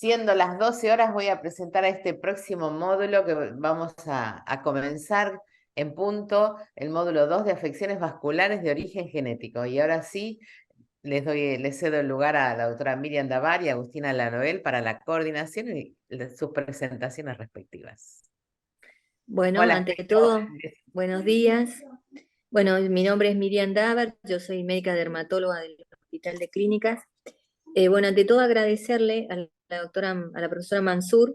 Siendo las 12 horas, voy a presentar a este próximo módulo que vamos a comenzar en punto, el módulo 2 de afecciones vasculares de origen genético. Y ahora sí, les cedo el lugar a la doctora Miriam Davar y a Agustina Lanoel para la coordinación y sus presentaciones respectivas. Bueno, Hola, ante todo, buenos días. Bueno, mi nombre es Miriam Davar, yo soy médica dermatóloga del Hospital de Clínicas. Bueno, ante todo agradecerle a la profesora Mansur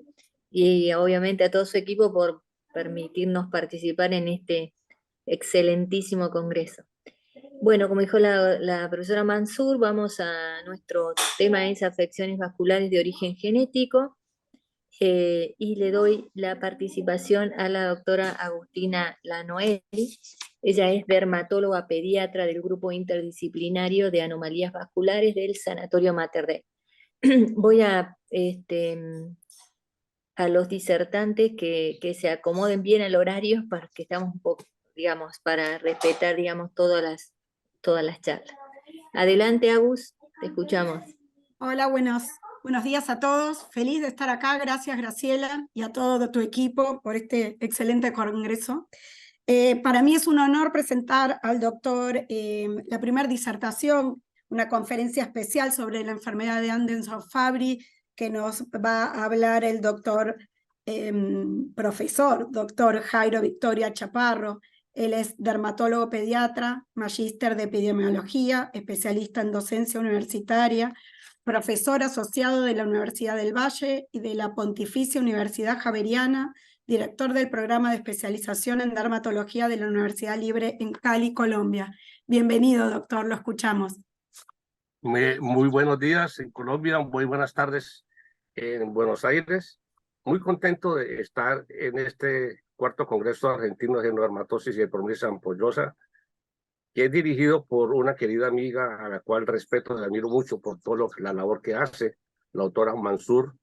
y obviamente a todo su equipo por permitirnos participar en este excelentísimo congreso. Bueno, como dijo la profesora Mansur, vamos a nuestro tema, es afecciones vasculares de origen genético. Y le doy la participación a la doctora Agustina Lanoel. Ella es dermatóloga pediatra del grupo interdisciplinario de anomalías vasculares del Sanatorio Mater Dei. Voy a los disertantes que se acomoden bien al horario para que estamos un poco, digamos, para respetar, digamos, todas las charlas. Adelante, Agus, te escuchamos. Hola, buenos días a todos. Feliz de estar acá. Gracias, Graciela, y a todo tu equipo por este excelente congreso. Para mí es un honor presentar al doctor la primera disertación, una conferencia especial sobre la enfermedad de Andersen-Fabry, que nos va a hablar el profesor, doctor Jairo Victoria Chaparro. Él es dermatólogo pediatra, magíster de epidemiología, especialista en docencia universitaria, profesor asociado de la Universidad del Valle y de la Pontificia Universidad Javeriana, director del programa de especialización en dermatología de la Universidad Libre en Cali, Colombia. Bienvenido, doctor, lo escuchamos. Muy buenos días en Colombia, muy buenas tardes en Buenos Aires. Muy contento de estar en este cuarto Congreso Argentino de Dermatosis y Dermatosis Ampollosa, que es dirigido por una querida amiga a la cual respeto y admiro mucho por la labor que hace, la doctora Mansur,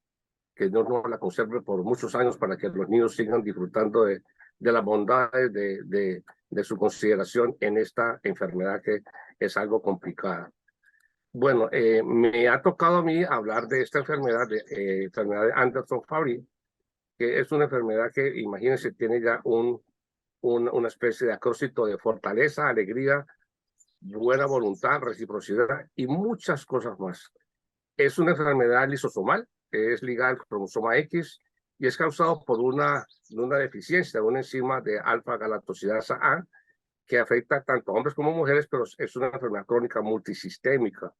que Dios nos la conserve por muchos años para que los niños sigan disfrutando de las bondades de su consideración en esta enfermedad que es algo complicada. Bueno, me ha tocado a mí hablar de esta enfermedad, enfermedad de Andersen-Fabry, que es una enfermedad que, imagínense, tiene ya una especie de acrósito de fortaleza, alegría, buena voluntad, reciprocidad y muchas cosas más. Es una enfermedad lisosomal, es ligada al cromosoma X y es causado por una deficiencia de una enzima de alfa-galactosidasa A que afecta tanto a hombres como a mujeres, pero es una enfermedad crónica multisistémica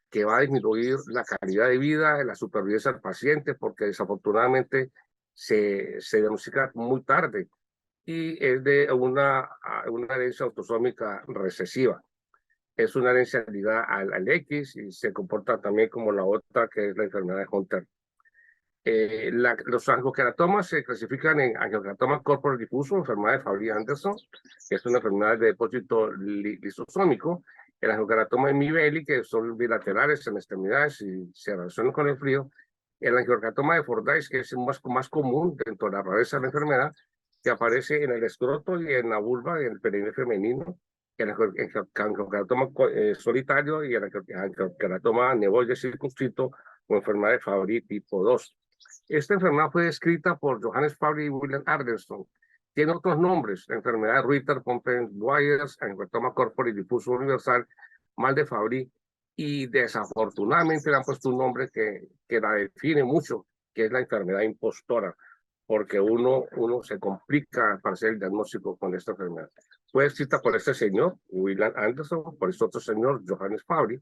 que va a disminuir la calidad de vida, la supervivencia del paciente, porque desafortunadamente se diagnostica muy tarde y es de una herencia autosómica recesiva. Es una herencia ligada al X y se comporta también como la otra, que es la enfermedad de Hunter. Los angiokeratomas se clasifican en angiokeratoma corporal difuso, enfermedad de Fabry-Anderson, que es una enfermedad de depósito lisosómico. El angiokeratoma de Mibelli, que son bilaterales en extremidades y se relacionan con el frío. El angiokeratoma de Fordyce, que es el más común dentro de la rareza de la enfermedad, que aparece en el escroto y en la vulva, en el perineo femenino. El angiokeratoma solitario y el angiokeratoma nevoide circunscrito o enfermedad de Fabry tipo 2. Esta enfermedad fue descrita por Johannes Fabry y William Anderson. Tiene otros nombres: enfermedad de Ritter-Pompen-Weyers, angiokeratoma corporal difuso universal, mal de Fabry, y desafortunadamente le han puesto un nombre que la define mucho, que es la enfermedad impostora, porque uno se complica para hacer el diagnóstico con esta enfermedad. Fue escrita por este señor, William Anderson, por este otro señor, Johannes Fabry,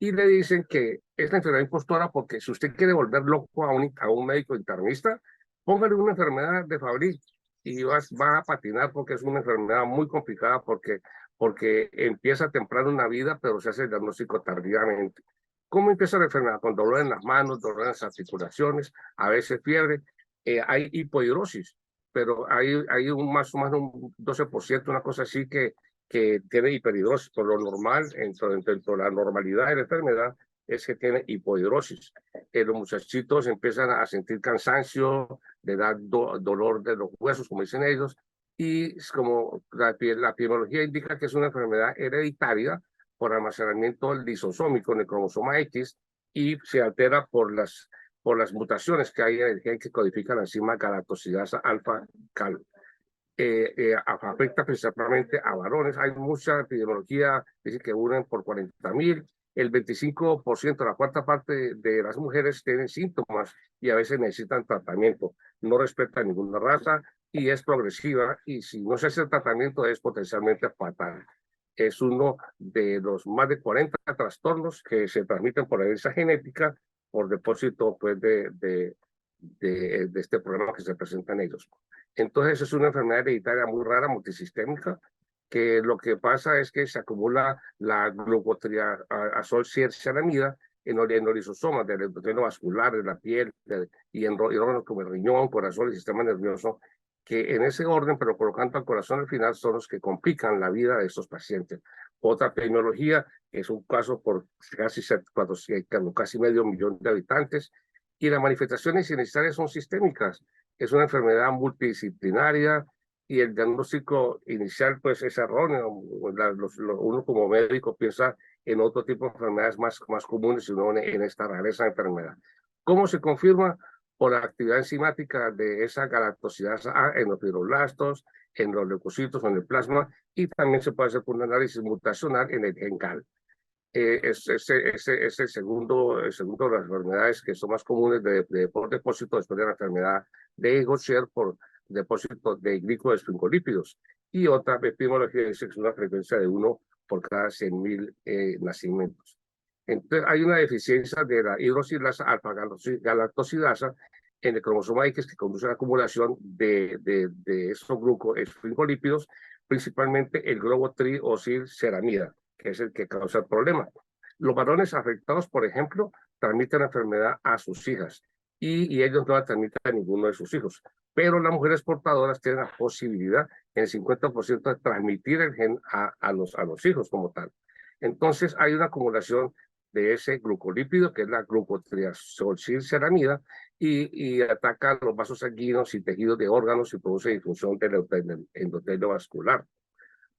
y le dicen que es la enfermedad impostora porque si usted quiere volver loco a un médico internista, póngale una enfermedad de Fabry y va a patinar, porque es una enfermedad muy complicada porque empieza temprano en la vida, pero se hace el diagnóstico tardíamente. ¿Cómo empieza la enfermedad? Con dolor en las manos, dolor en las articulaciones, a veces fiebre, hay hipohidrosis, pero hay más o menos un 12%, una cosa así, que tiene hiperhidrosis. Por lo normal, dentro de la normalidad de la enfermedad, es que tiene hipohidrosis. Los muchachitos empiezan a sentir cansancio, le da dolor de los huesos, como dicen ellos, y es como la epidemiología indica que es una enfermedad hereditaria por almacenamiento lisosómico en el cromosoma X y se altera por por las mutaciones que hay en el gen que codifica la enzima galactosidasa alfa-gal. Afecta principalmente a varones. Hay mucha epidemiología, dice que unen por 40.000. El 25%, la cuarta parte de las mujeres tienen síntomas y a veces necesitan tratamiento. No respeta ninguna raza y es progresiva, y si no se hace el tratamiento es potencialmente fatal. Es uno de los más de 40 trastornos que se transmiten por herencia genética, por depósito pues, de este problema que se presenta en ellos. Entonces es una enfermedad hereditaria muy rara, multisistémica, que lo que pasa es que se acumula la glucotriazolcianamida en los lisosomas del endotelio vascular, de la piel, y en órganos como el riñón, corazón y sistema nervioso, que en ese orden, pero colocando al corazón al final, son los que complican la vida de estos pacientes. Otra epidemiología es un caso por casi medio millón de habitantes, y las manifestaciones iniciales son sistémicas. Es una enfermedad multidisciplinaria y el diagnóstico inicial pues es erróneo. Uno como médico piensa en otro tipo de enfermedades más comunes y no en esta rareza de enfermedad. ¿Cómo se confirma? Por la actividad enzimática de esa galactosidasa A en los fibroblastos, en los leucocitos o en el plasma, y también se puede hacer por un análisis mutacional en el gen GAL. Es el segundo de las enfermedades que son más comunes por depósito después de la enfermedad de Gaucher por depósito de glicoesfingolípidos. Y otra epidemiología dice que es una frecuencia de 1 por cada 100.000 nacimientos. Entonces hay una deficiencia de la hidroxilasa alfa-galactosidasa en el cromosoma X que conduce a la acumulación de esos glucoesfingolípidos, principalmente el globo triacilceramida, que es el que causa el problema. Los varones afectados, por ejemplo, transmiten la enfermedad a sus hijas y ellos no la transmiten a ninguno de sus hijos. Pero las mujeres portadoras tienen la posibilidad en el 50% de transmitir el gen a los hijos como tal. Entonces hay una acumulación de ese glucolípido, que es la glucotriazolcianamida, y ataca los vasos sanguíneos y tejidos de órganos y produce disfunción del endotelio vascular.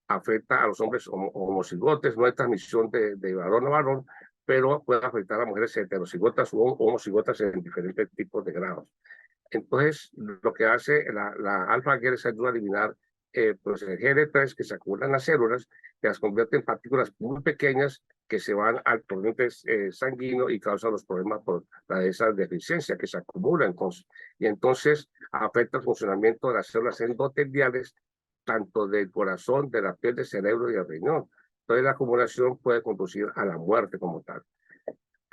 Afecta a los hombres homocigotes, no hay transmisión de varón a varón, pero puede afectar a mujeres heterocigotas o homocigotas en diferentes tipos de grados. Entonces, lo que hace la alfa-gal es ayudar a eliminar pues el GD3 que se acumula en las células, que las convierte en partículas muy pequeñas que se van al torrente sanguíneo y causan los problemas por esa deficiencia que se acumula entonces. Y entonces afecta el funcionamiento de las células endoteliales, tanto del corazón, de la piel, del cerebro y del riñón. Entonces la acumulación puede conducir a la muerte como tal.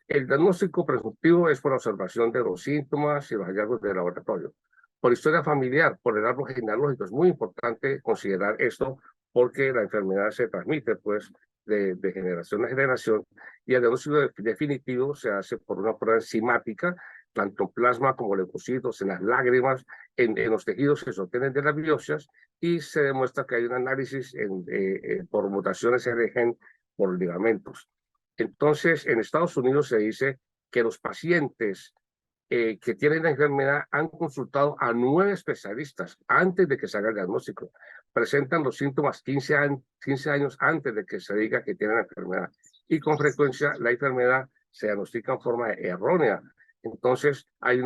El diagnóstico presuntivo es por observación de los síntomas y los hallazgos de laboratorio. Por historia familiar, por el árbol genealógico, es muy importante considerar esto porque la enfermedad se transmite pues de generación a generación, y el diagnóstico definitivo se hace por una prueba enzimática, tanto en plasma como leucocitos, en las lágrimas, en los tejidos que se obtienen de las biopsias, y se demuestra que hay un análisis por mutaciones en el gen por ligamentos. Entonces, en Estados Unidos se dice que los pacientes que tienen la enfermedad han consultado a 9 especialistas antes de que se haga el diagnóstico. Presentan los síntomas 15 años antes de que se diga que tienen la enfermedad. Y con frecuencia la enfermedad se diagnostica en forma errónea. Entonces hay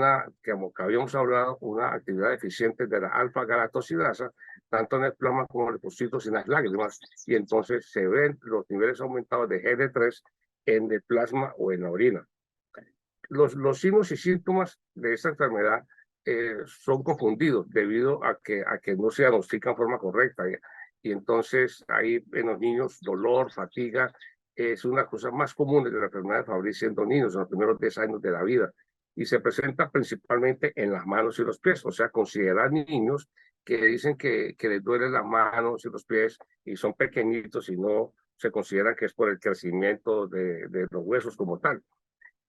como que habíamos hablado, una actividad deficiente de la alfa-galactosidasa, tanto en el plasma como en los leucocitos y en las lágrimas, y entonces se ven los niveles aumentados de GD3 en el plasma o en la orina. Los signos y síntomas de esta enfermedad son confundidos debido a que no se diagnostican en forma correcta. Y entonces hay en los niños dolor, fatiga, es una cosa más común de la enfermedad de Fabry siendo niños en los primeros 10 años de la vida. Y se presenta principalmente en las manos y los pies, o sea, considerar niños que dicen que les duelen las manos y los pies y son pequeñitos y no se considera que es por el crecimiento de los huesos como tal.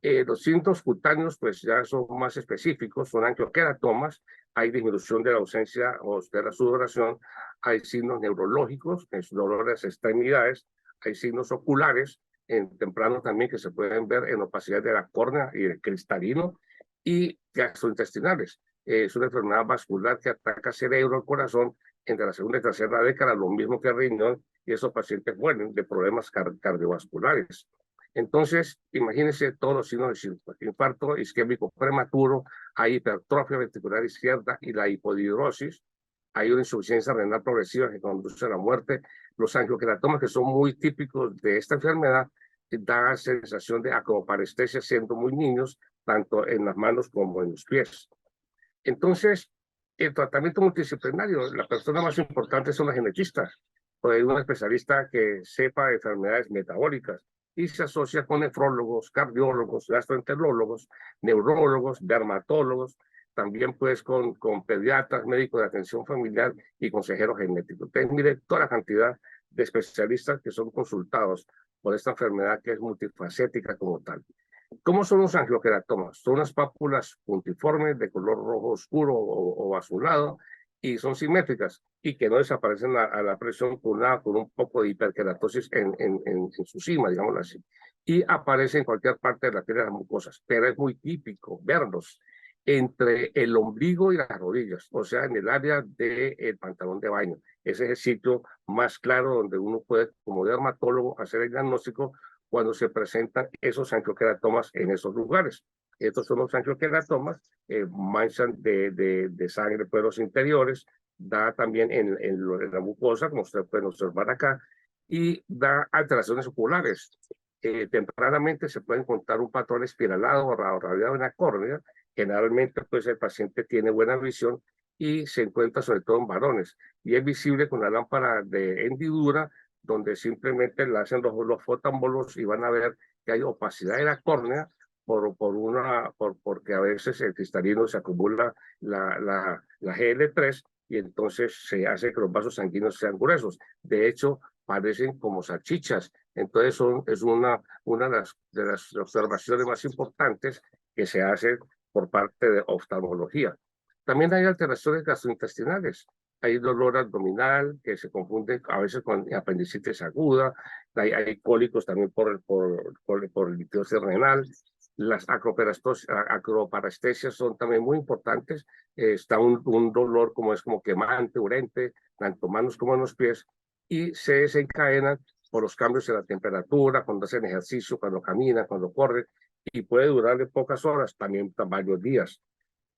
Los síntomas cutáneos pues ya son más específicos, son angioqueratomas, hay disminución de la ausencia o de la sudoración, hay signos neurológicos, dolores de extremidades, hay signos oculares, en temprano también que se pueden ver en opacidad de la córnea y el cristalino, y gastrointestinales. Es una enfermedad vascular que ataca cerebro, el corazón, entre la segunda y tercera década, lo mismo que el riñón, y esos pacientes mueren de problemas cardiovasculares. Entonces, imagínense todos los signos de infarto isquémico prematuro, hay hipertrofia ventricular izquierda y la hipodihidrosis, hay una insuficiencia renal progresiva que conduce a la muerte. Los angiokeratomas, que son muy típicos de esta enfermedad, da sensación de acroparestesia siendo muy niños, tanto en las manos como en los pies. Entonces, el tratamiento multidisciplinario, la persona más importante son los genetistas, o hay un especialista que sepa de enfermedades metabólicas y se asocia con nefrólogos, cardiólogos, gastroenterólogos, neurólogos, dermatólogos, también pues con pediatras, médicos de atención familiar y consejeros genéticos. Entonces, mire toda la cantidad de especialistas que son consultados por esta enfermedad que es multifacética como tal. ¿Cómo son los angiokeratomas? Son unas pápulas puntiformes de color rojo oscuro o azulado y son simétricas y que no desaparecen a la presión con un poco de hiperkeratosis en su cima, digámoslo así. Y aparece en cualquier parte de la piel de las mucosas, pero es muy típico verlos entre el ombligo y las rodillas, o sea, en el área del pantalón de baño. Ese es el sitio más claro donde uno puede, como dermatólogo, hacer el diagnóstico cuando se presentan esos angiokeratomas en esos lugares. Estos son los angiokeratomas, manchan de sangre por los interiores, da también en la mucosa, como ustedes pueden observar acá, y da alteraciones oculares. Tempranamente se puede encontrar un patrón espiralado o radiado en la córnea. Generalmente, pues el paciente tiene buena visión y se encuentra sobre todo en varones. Y es visible con la lámpara de hendidura, donde simplemente le hacen los fotómbolos y van a ver que hay opacidad de la córnea porque a veces el cristalino se acumula la GL3 y entonces se hace que los vasos sanguíneos sean gruesos. De hecho, parecen como salchichas. Entonces es una de las observaciones más importantes que se hacen por parte de oftalmología. También hay alteraciones gastrointestinales. Hay dolor abdominal que se confunde a veces con apendicitis aguda, hay cólicos también por el litiasis renal. Las acroparestesias son también muy importantes. Está un dolor como quemante, urente, tanto manos como en los pies, y se desencadenan por los cambios en la temperatura, cuando hacen ejercicio, cuando caminan, cuando corren, y puede durar de pocas horas, también varios días.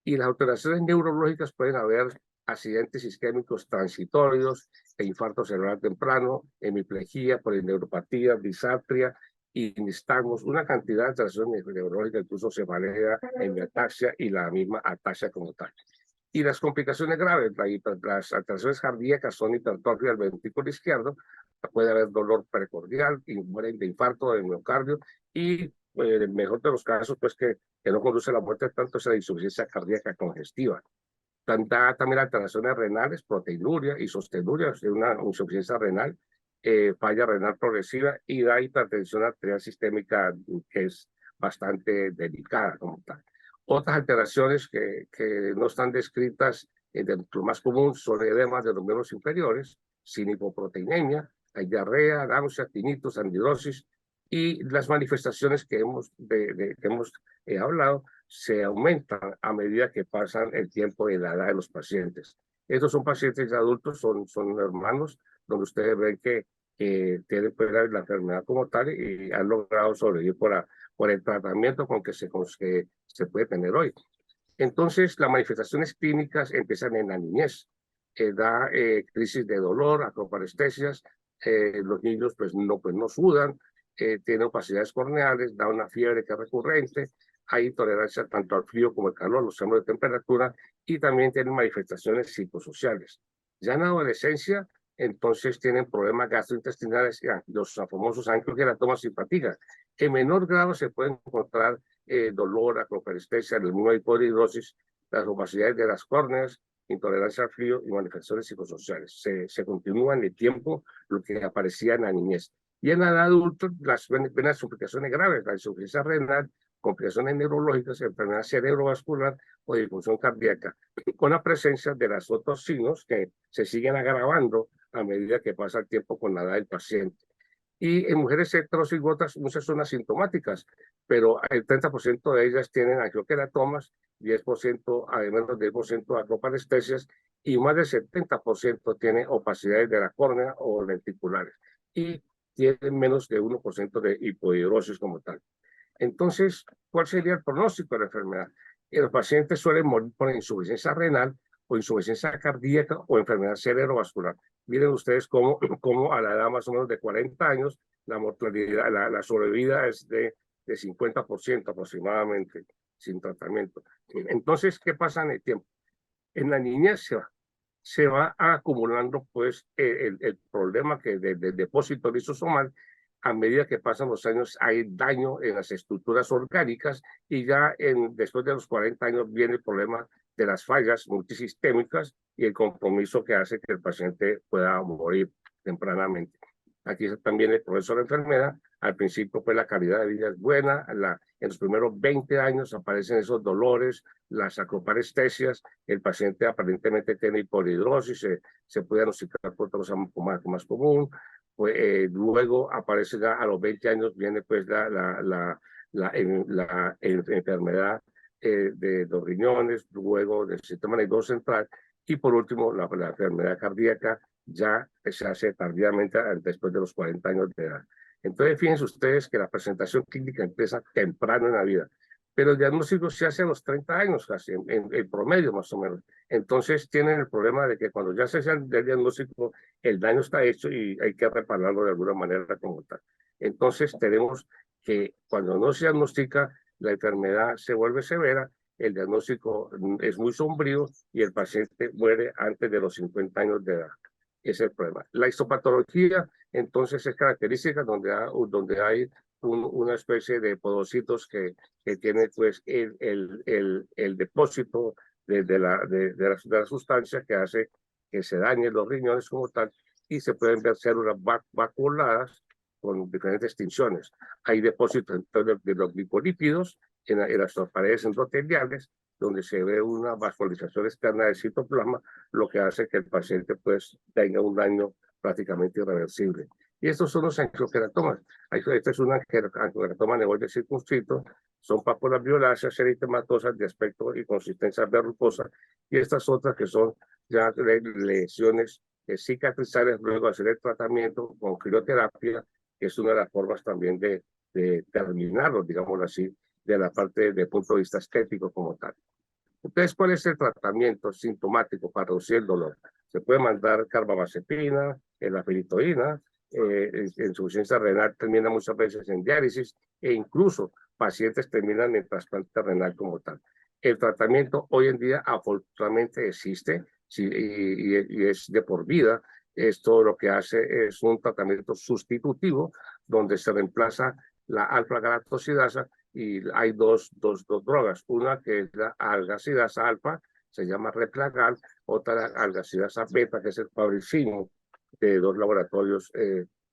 Y las alteraciones neurológicas pueden haber accidentes isquémicos transitorios, infarto cerebral temprano, hemiplegia, polineuropatía, disartria y nistagmos, una cantidad de alteraciones neurológicas, incluso cefalea, hemiataxia y la misma ataxia como tal. Y las complicaciones graves, las alteraciones cardíacas son hipertrofia del ventrículo izquierdo, puede haber dolor precordial, mueren de infarto de miocardio y en el mejor de los casos, pues que no conduce a la muerte tanto es la insuficiencia cardíaca congestiva. También alteraciones renales, proteinuria y sostenuria, una insuficiencia renal, falla renal progresiva y da hipertensión arterial sistémica que es bastante delicada como tal. Otras alteraciones que no están descritas, lo más común son edemas de los miembros inferiores, sin hipoproteinemia, hay diarrea, náusea, tinnitus, anhidrosis, y las manifestaciones que hemos hablado se aumentan a medida que pasan el tiempo y la edad de los pacientes. Estos son pacientes adultos, son hermanos, donde ustedes ven que tienen pues, la enfermedad como tal y han logrado sobrevivir por el tratamiento con que se puede tener hoy. Entonces, las manifestaciones clínicas empiezan en la niñez. Da crisis de dolor, acroparestesias, los niños pues no sudan, tienen opacidades corneales, da una fiebre que es recurrente, hay tolerancia tanto al frío como al calor, los cambios de temperatura, y también tienen manifestaciones psicosociales. Ya en la adolescencia, entonces tienen problemas gastrointestinales, los famosos angiokeratomas y fatiga. En menor grado se puede encontrar dolor, acroparestesia, el mismo hipodihidrosis, las opacidades de las córneas, intolerancia al frío y manifestaciones psicosociales. Se continúa en el tiempo lo que aparecía en la niñez. Y en la edad adulta, las complicaciones graves, la insuficiencia renal, complicaciones neurológicas, enfermedad cerebrovascular o disfunción cardíaca, con la presencia de los otros signos que se siguen agravando a medida que pasa el tiempo con la edad del paciente. Y en mujeres heterocigotas muchas son asintomáticas, pero el 30% de ellas tienen angiokeratomas, 10%, menos del 10% acroparestesias y más del 70% tiene opacidades de la córnea o lenticulares. Y tienen menos de 1% de hipohidrosis como tal. Entonces, ¿cuál sería el pronóstico de la enfermedad? Los pacientes suelen morir por insuficiencia renal o insuficiencia cardíaca o enfermedad cerebrovascular. Miren ustedes cómo a la edad más o menos de 40 años, la mortalidad, la sobrevida es de 50% aproximadamente sin tratamiento. Entonces, ¿qué pasa en el tiempo? En la niñez se va acumulando pues el problema que del depósito lisosomal. A medida que pasan los años hay daño en las estructuras orgánicas y ya después de los 40 años viene el problema de las fallas multisistémicas y el compromiso que hace que el paciente pueda morir tempranamente. Aquí también el proceso de la enfermedad. Al principio, pues la calidad de vida es buena. En los primeros 20 años aparecen esos dolores, las acroparestesias. El paciente aparentemente tiene hipohidrosis, se puede diagnosticar por otra cosa más común. Pues, luego aparece ya a los 20 años, viene pues la enfermedad de los riñones, luego del sistema nervioso central y por último la enfermedad cardíaca ya se hace tardíamente después de los 40 años de edad. Entonces, fíjense ustedes que la presentación clínica empieza temprano en la vida, pero el diagnóstico se hace a los 30 años, casi en promedio más o menos. Entonces, tienen el problema de que cuando ya se hace el diagnóstico, el daño está hecho y hay que repararlo de alguna manera como tal. Entonces, tenemos que cuando no se diagnostica, la enfermedad se vuelve severa, el diagnóstico es muy sombrío y el paciente muere antes de los 50 años de edad. Ese es el problema. La histopatología, entonces, es característica donde hay una especie de podocitos que tiene pues el depósito de la sustancia que hace que se dañen los riñones como tal y se pueden ver células vacuoladas con diferentes tinciones. Hay depósitos de los lipolipídos en las paredes endoteliales, donde se ve una vascularización externa del citoplasma, lo que hace que el paciente pues tenga un daño prácticamente irreversible. Y estos son los angiokeratomas. Este es un angiokeratoma nevoide circunscrito, son pápulas violáceas eritematosas de aspecto y consistencia verrucosa, y estas otras que son ya lesiones cicatrizables luego de hacer el tratamiento con crioterapia, que es una de las formas también de terminarlo, digámoslo así, de la parte de punto de vista estético como tal. Entonces, ¿cuál es el tratamiento sintomático para reducir el dolor? Se puede mandar carbamazepina, la ferritoína, insuficiencia renal termina muchas veces en diálisis e incluso pacientes terminan en trasplante renal como tal. El tratamiento hoy en día afortunadamente existe y es de por vida. Esto lo que hace es un tratamiento sustitutivo donde se reemplaza la alfa-galactosidasa y hay dos drogas, una que es la algacidasa alfa, se llama Replagal, otra la algacidasa beta, que es el fabricimo de dos laboratorios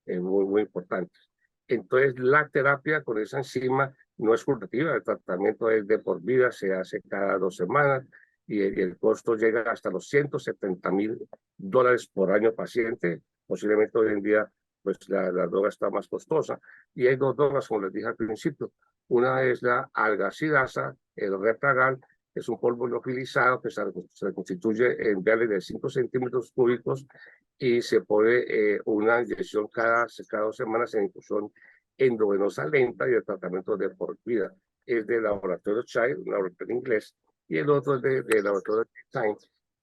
muy importantes. Entonces, la terapia con esa enzima no es curativa, el tratamiento es de por vida, se hace cada 2 semanas y el costo llega hasta los $170,000 por año paciente. Posiblemente hoy en día pues la droga está más costosa. Y hay dos drogas, como les dije al principio. Una es la algacidasa, el Replagal, que es un polvo liofilizado que se constituye en viales de 5 centímetros cúbicos y se pone una inyección cada 2 semanas en infusión endovenosa lenta y el tratamiento de por vida. Es del laboratorio Child, un laboratorio inglés, y el otro es del laboratorio Time,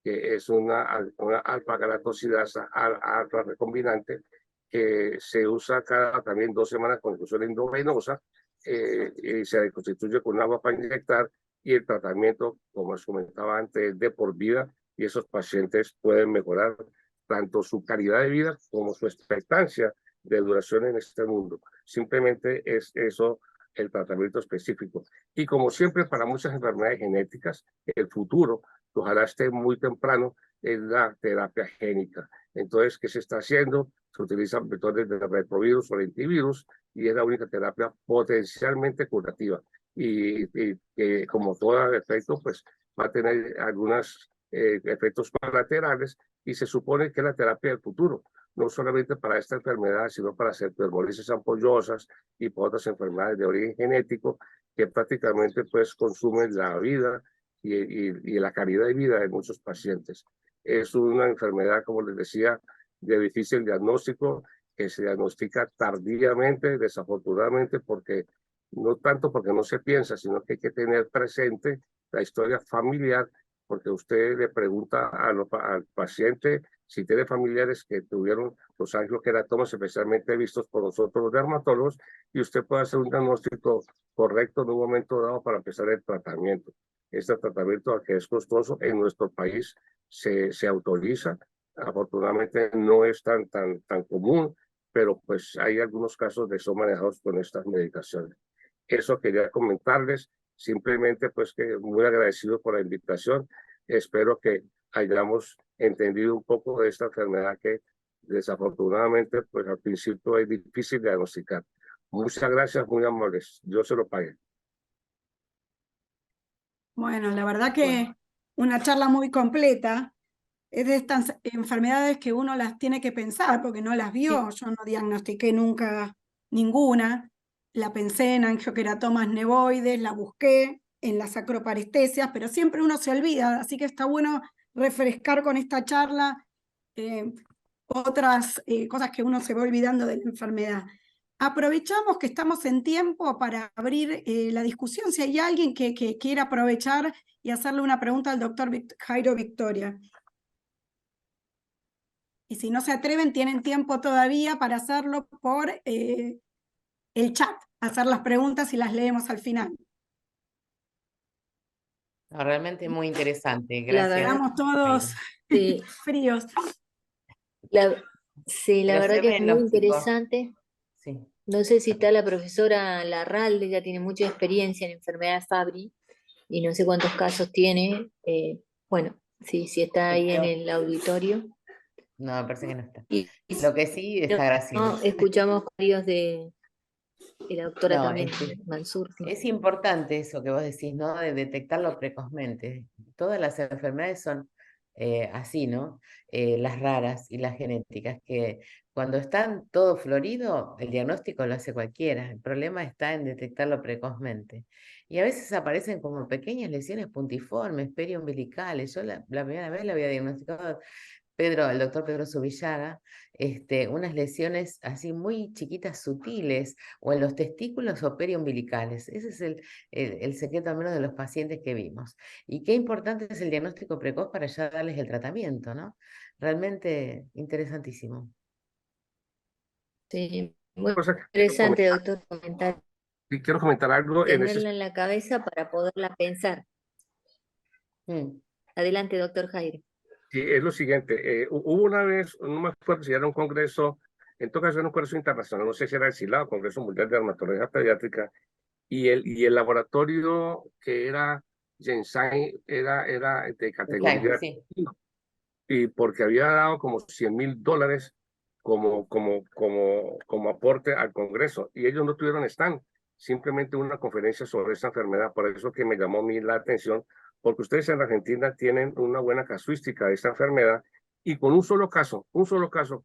que es una alfa-galactosidasa alfa recombinante que se usa cada también 2 semanas con infusión endovenosa y se constituye con agua para inyectar y el tratamiento, como les comentaba antes, es de por vida y esos pacientes pueden mejorar tanto su calidad de vida como su expectancia de duración en este mundo. Simplemente es eso el tratamiento específico. Y como siempre para muchas enfermedades genéticas, el futuro, ojalá esté muy temprano, es la terapia génica. Entonces, ¿qué se está haciendo? Se utilizan vectores de retrovirus o lentivirus y es la única terapia potencialmente curativa. Y como todo efecto, pues va a tener algunos efectos colaterales y se supone que es la terapia del futuro, no solamente para esta enfermedad, sino para hacer pneumonias ampollosas y para otras enfermedades de origen genético que prácticamente pues consumen la vida y la calidad de vida de muchos pacientes. Es una enfermedad, como les decía, de difícil diagnóstico, que se diagnostica tardíamente, desafortunadamente, porque no tanto porque no se piensa, sino que hay que tener presente la historia familiar, porque usted le pregunta al paciente si tiene familiares que tuvieron los angioqueratomas, especialmente vistos por nosotros los dermatólogos, y usted puede hacer un diagnóstico correcto en un momento dado para empezar el tratamiento. Este tratamiento, que es costoso, en nuestro país se autoriza. Afortunadamente no es tan común, pero pues hay algunos casos de son manejados con estas medicaciones. Eso quería comentarles, simplemente pues que muy agradecido por la invitación. Espero que hayamos entendido un poco de esta enfermedad que desafortunadamente pues al principio es difícil diagnosticar. Muchas gracias, muy amables. Yo se lo pagué. Bueno, la verdad que una charla muy completa. Es de estas enfermedades que uno las tiene que pensar porque no las vio. Yo no diagnostiqué nunca ninguna. La pensé en angioqueratomas nevoides, la busqué en las acroparestesias, pero siempre uno se olvida, así que está bueno refrescar con esta charla otras cosas que uno se va olvidando de la enfermedad. Aprovechamos que estamos en tiempo para abrir la discusión. Si hay alguien que quiera aprovechar y hacerle una pregunta al doctor Jairo Victoria. Y si no se atreven, tienen tiempo todavía para hacerlo por el chat, hacer las preguntas y las leemos al final. No, realmente muy interesante, La gracias. verdad, Estamos todos sí, fríos. sí, la verdad que es muy diagnóstico. interesante. Sí. No sé si está la profesora Larralde, ya tiene mucha experiencia en enfermedad Fabry y no sé cuántos casos tiene. Bueno, sí, está ahí en el auditorio. No, me parece que no está. Y Lo que sí está Graciela. escuchamos varios de la doctora No, también, Mansur. Sí. es importante eso que vos decís, ¿no? De detectarlo precozmente. Todas las enfermedades son así, ¿no? Las raras y las genéticas, que cuando están todo florido, el diagnóstico lo hace cualquiera. El problema está en detectarlo precozmente. Y a veces aparecen como pequeñas lesiones puntiformes, periumbilicales. Yo la primera vez la había diagnosticado el doctor Pedro Subillaga, unas lesiones así muy chiquitas, sutiles, o en los testículos o periumbilicales. Ese es el secreto al menos de los pacientes que vimos. Y qué importante es el diagnóstico precoz para ya darles el tratamiento, ¿no? Realmente interesantísimo. Sí, muy Cosa que interesante, doctor, comentar, quiero comentar algo en ese. tenerla en la cabeza para poderla pensar. Adelante, doctor Jairo. Sí, es lo siguiente, hubo una vez, no me acuerdo si era un congreso, en todo caso era un congreso internacional, no sé si era el CILAO, Congreso Mundial de Dermatología Pediátrica, y el laboratorio que era Genzyme era de categoría, Sí. y porque había dado como $100,000 como aporte al Congreso, y ellos no tuvieron stand, simplemente una conferencia sobre esta enfermedad, por eso que me llamó a mí la atención, porque ustedes en Argentina tienen una buena casuística de esta enfermedad, y con un solo caso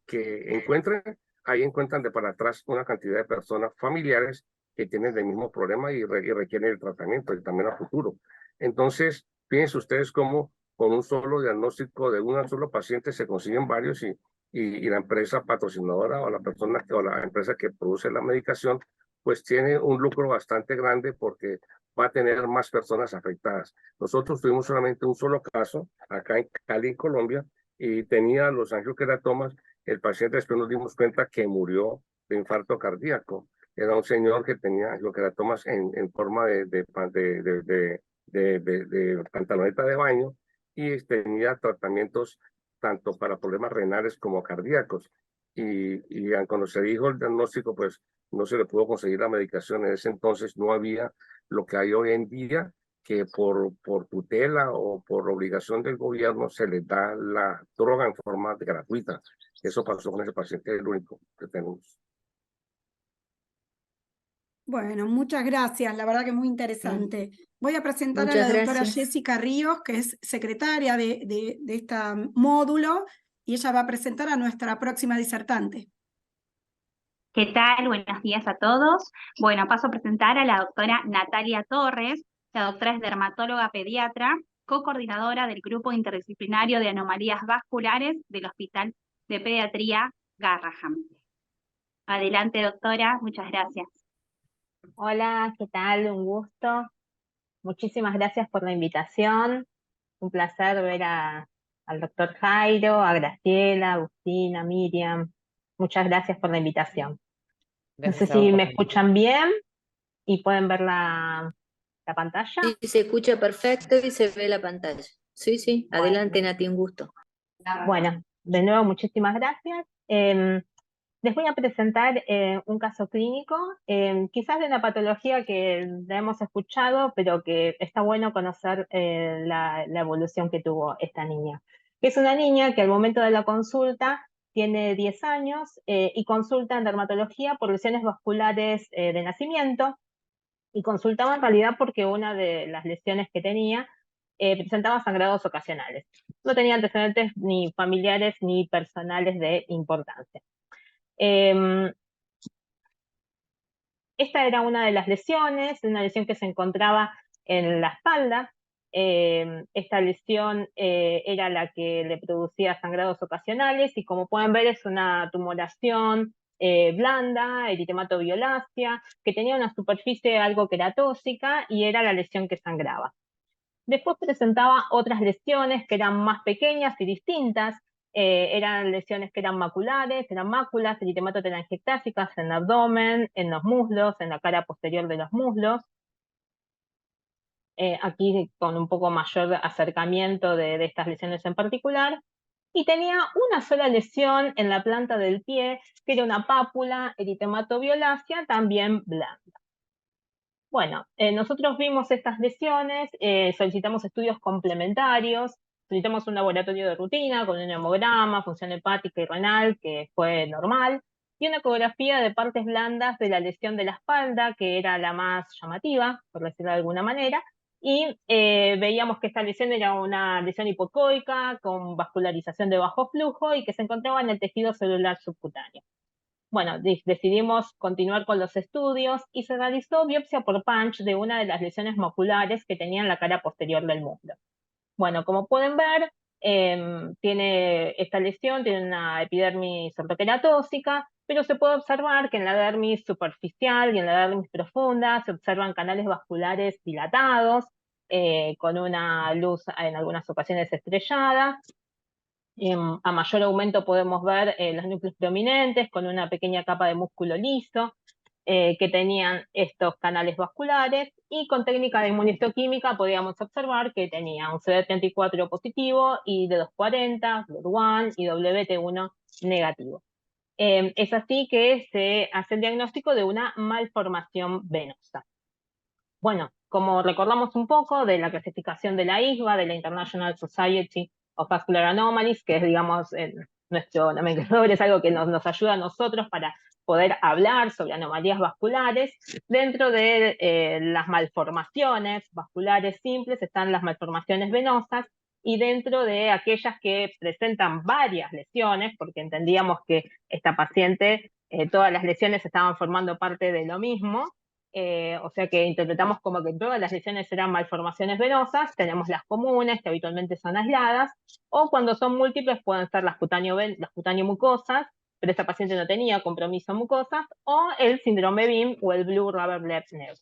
que encuentren, ahí encuentran de para atrás una cantidad de personas familiares que tienen el mismo problema y requieren el tratamiento y también a futuro. Entonces, fíjense ustedes cómo con un solo diagnóstico de un solo paciente se consiguen varios y la empresa patrocinadora o la persona o la empresa que produce la medicación pues tiene un lucro bastante grande porque va a tener más personas afectadas. Nosotros tuvimos solamente un solo caso acá en Cali, Colombia, y tenía los angioqueratomas. El paciente después nos dimos cuenta que murió de infarto cardíaco. Era un señor que tenía angioqueratomas en forma de pantaloneta de baño y tenía tratamientos tanto para problemas renales como cardíacos. Y cuando se dijo el diagnóstico, pues no se le pudo conseguir la medicación. En ese entonces no había lo que hay hoy en día, que por tutela o por obligación del gobierno se les da la droga en forma gratuita. Eso pasó con ese paciente, es el único que tenemos. Bueno, muchas gracias, la verdad que muy interesante. Voy a presentar Muchas a la doctora gracias. Jessica Ríos, que es secretaria de este módulo, y ella va a presentar a nuestra próxima disertante. ¿Qué tal? Buenos días a todos. Bueno, paso a presentar a la doctora Natalia Torres. La doctora es dermatóloga pediatra, co-coordinadora del Grupo Interdisciplinario de Anomalías Vasculares del Hospital de Pediatría Garraham. Adelante, doctora, muchas gracias. Hola, ¿qué tal? Un gusto. Muchísimas gracias por la invitación. Un placer ver al doctor Jairo, a Graciela, Agustina, Miriam. Muchas gracias por la invitación. No sé Gracias a vos si por me la escuchan bien y pueden ver la pantalla. Sí, se escucha perfecto y se ve la pantalla. Sí, sí, Bueno. adelante, Nati, un gusto. Bueno, de nuevo, muchísimas gracias. Les voy a presentar un caso clínico, quizás de una patología que la hemos escuchado, pero que está bueno conocer la evolución que tuvo esta niña. Es una niña que al momento de la consulta tiene 10 años y consulta en dermatología por lesiones vasculares de nacimiento, y consultaba en realidad porque una de las lesiones que tenía presentaba sangrados ocasionales. No tenía antecedentes ni familiares ni personales de importancia. Esta era una de las lesiones, una lesión que se encontraba en la espalda. Esta lesión era la que le producía sangrados ocasionales y como pueden ver es una tumoración blanda, eritematoviolacea, que tenía una superficie algo queratóxica y era la lesión que sangraba. Después presentaba otras lesiones que eran más pequeñas y distintas. Eran lesiones que eran maculares, eran máculas, eritematotelangiectásicas en el abdomen, en los muslos, en la cara posterior de los muslos. Aquí con un poco mayor acercamiento de estas lesiones en particular. Y tenía una sola lesión en la planta del pie, que era una pápula eritematoviolacea, también blanda. Bueno, nosotros vimos estas lesiones, solicitamos estudios complementarios, solicitamos un laboratorio de rutina con un hemograma, función hepática y renal, que fue normal, y una ecografía de partes blandas de la lesión de la espalda, que era la más llamativa, por decirlo de alguna manera, y veíamos que esta lesión era una lesión hipocoica con vascularización de bajo flujo y que se encontraba en el tejido celular subcutáneo. Bueno, decidimos continuar con los estudios y se realizó biopsia por punch de una de las lesiones maculares que tenía en la cara posterior del muslo. Bueno, como pueden ver, esta lesión tiene una epidermis ortoqueratóxica, pero se puede observar que en la dermis superficial y en la dermis profunda se observan canales vasculares dilatados, con una luz en algunas ocasiones estrellada. A mayor aumento podemos ver los núcleos prominentes con una pequeña capa de músculo liso que tenían estos canales vasculares, y con técnica de inmunistoquímica podíamos observar que tenía un CD34 positivo, ID240, GLUT1 y WT1 negativo. Es así que se hace el diagnóstico de una malformación venosa. Bueno, como recordamos un poco de la clasificación de la ISVA, de la International Society of Vascular Anomalies, que es, digamos, nuestro nomenclador, es algo que nos ayuda a nosotros para poder hablar sobre anomalías vasculares. Dentro de las malformaciones vasculares simples están las malformaciones venosas, y dentro de aquellas que presentan varias lesiones, porque entendíamos que esta paciente, todas las lesiones estaban formando parte de lo mismo, o sea que interpretamos como que todas las lesiones eran malformaciones venosas. Tenemos las comunes, que habitualmente son aisladas, o cuando son múltiples pueden ser las cutáneomucosas, pero esta paciente no tenía compromiso mucosas, o el síndrome BIM o el Blue Rubber Bleb Nerve.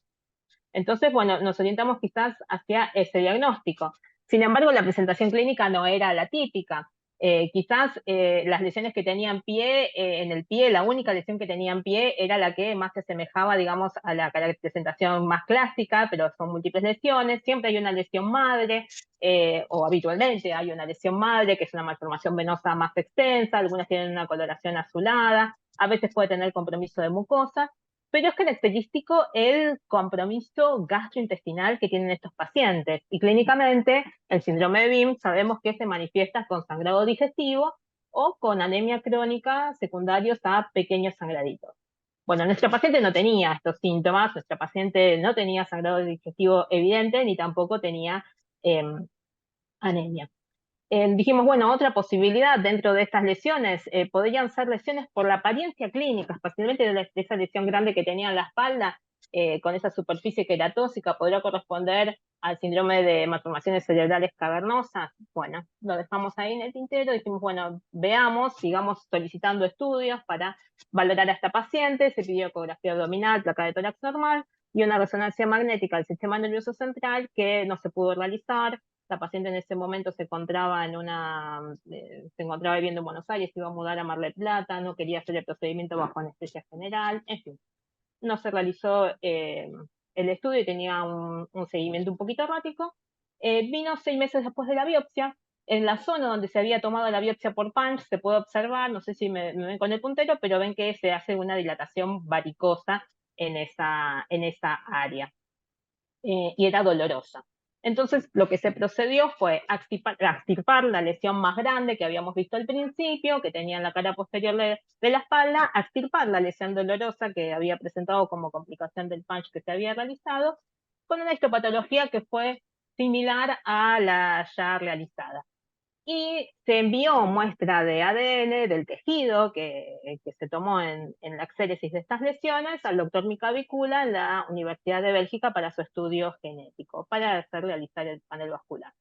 Entonces, bueno, nos orientamos quizás hacia ese diagnóstico. Sin embargo, la presentación clínica no era la típica. Quizás las lesiones que tenían pie, en el pie, la única lesión que tenía en pie era la que más se asemejaba, digamos, a la presentación más clásica, pero son múltiples lesiones. Siempre hay una lesión madre, o habitualmente hay una lesión madre, que es una malformación venosa más extensa, algunas tienen una coloración azulada, a veces puede tener compromiso de mucosa, pero es característico el compromiso gastrointestinal que tienen estos pacientes. Y clínicamente, el síndrome de BIM sabemos que se manifiesta con sangrado digestivo o con anemia crónica secundarios a pequeños sangraditos. Bueno, nuestra paciente no tenía estos síntomas, nuestra paciente no tenía sangrado digestivo evidente, ni tampoco tenía anemia. Dijimos, bueno, otra posibilidad dentro de estas lesiones podrían ser lesiones por la apariencia clínica, especialmente de esa lesión grande que tenía en la espalda, con esa superficie queratóxica, podría corresponder al síndrome de malformaciones cerebrales cavernosas. Bueno, lo dejamos ahí en el tintero, dijimos, bueno, veamos, sigamos solicitando estudios para valorar a esta paciente, se pidió ecografía abdominal, placa de tórax normal, y una resonancia magnética del sistema nervioso central que no se pudo realizar. La paciente en ese momento se encontraba se encontraba viviendo en Buenos Aires, se iba a mudar a Mar del Plata, no quería hacer el procedimiento bajo anestesia general, en fin. No se realizó el estudio y tenía un seguimiento un poquito errático. Vino 6 meses después de la biopsia. En la zona donde se había tomado la biopsia por punch se puede observar, no sé si me ven con el puntero, pero ven que se hace una dilatación varicosa en esa área. Y era dolorosa. Entonces, lo que se procedió fue extirpar la lesión más grande que habíamos visto al principio, que tenía en la cara posterior de la espalda, extirpar la lesión dolorosa que había presentado como complicación del punch que se había realizado, con una histopatología que fue similar a la ya realizada. Y se envió muestra de ADN del tejido que se tomó en la exéresis de estas lesiones al doctor Mika Vicula en la Universidad de Bélgica para su estudio genético, para hacer realizar el panel vascular.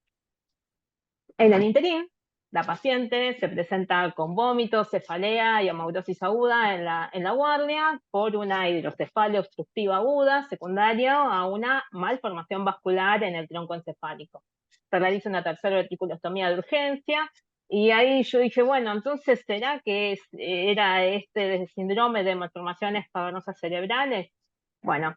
En el interín, la paciente se presenta con vómitos, cefalea y amaurosis aguda en la guardia por una hidrocefalia obstructiva aguda secundaria a una malformación vascular en el tronco encefálico. Se realiza una tercera ventriculostomía de urgencia y ahí yo dije, bueno, entonces ¿será que era este síndrome de malformaciones cavernosas cerebrales? Bueno,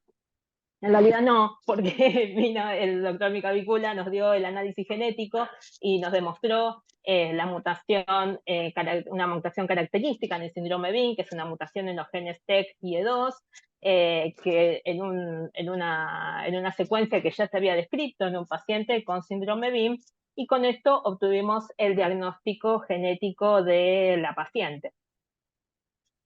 en realidad no, porque vino el doctor Mika Vicula, nos dio el análisis genético y nos demostró la mutación, una mutación característica en el síndrome BIM, que es una mutación en los genes TEC y E2, que en una secuencia que ya se había descrito en un paciente con síndrome BIM, y con esto obtuvimos el diagnóstico genético de la paciente.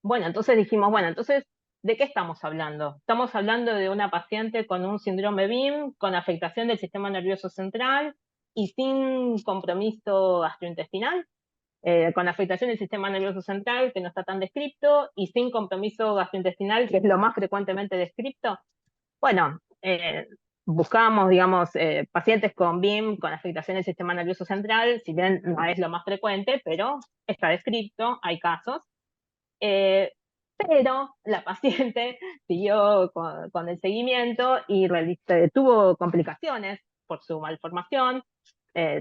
Bueno, entonces dijimos, bueno, entonces, ¿de qué estamos hablando? Estamos hablando de una paciente con un síndrome BIM, con afectación del sistema nervioso central y sin compromiso gastrointestinal, con afectación del sistema nervioso central, que no está tan descripto, y sin compromiso gastrointestinal, que es lo más frecuentemente descripto. Bueno, buscamos, digamos, pacientes con BIM, con afectación del sistema nervioso central, si bien no es lo más frecuente, pero está descripto, hay casos. Pero la paciente siguió con el seguimiento y tuvo complicaciones por su malformación,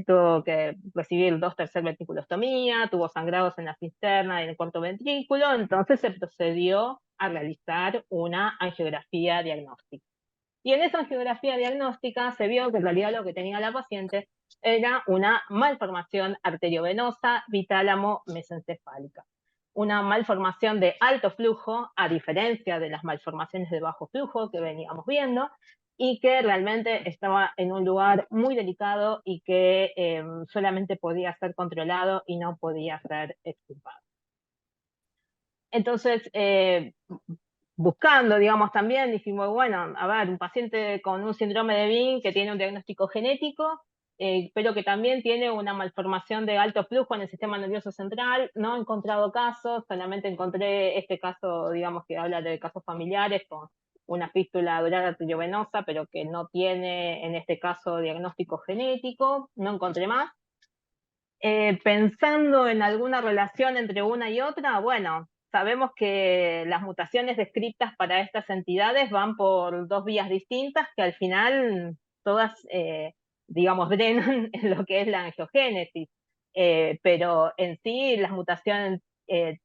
tuvo que recibir 2 tercer ventriculostomía, tuvo sangrados en la cisterna y en el cuarto ventrículo, entonces se procedió a realizar una angiografía diagnóstica. Y en esa angiografía diagnóstica se vio que en realidad lo que tenía la paciente era una malformación arteriovenosa bitálamo-mesencefálica. Una malformación de alto flujo, a diferencia de las malformaciones de bajo flujo que veníamos viendo, y que realmente estaba en un lugar muy delicado y que solamente podía ser controlado y no podía ser extirpado. Entonces, buscando, digamos, también, dijimos, bueno, a ver, un paciente con un síndrome de BIM que tiene un diagnóstico genético, pero que también tiene una malformación de alto flujo en el sistema nervioso central. No he encontrado casos, solamente encontré este caso, digamos, que habla de casos familiares con una fístula dural arteriovenosa, pero que no tiene, en este caso, diagnóstico genético. No encontré más. Pensando en alguna relación entre una y otra, bueno, sabemos que las mutaciones descritas para estas entidades van por 2 vías distintas que al final todas, digamos, drenan en lo que es la angiogénesis. Pero en sí las mutaciones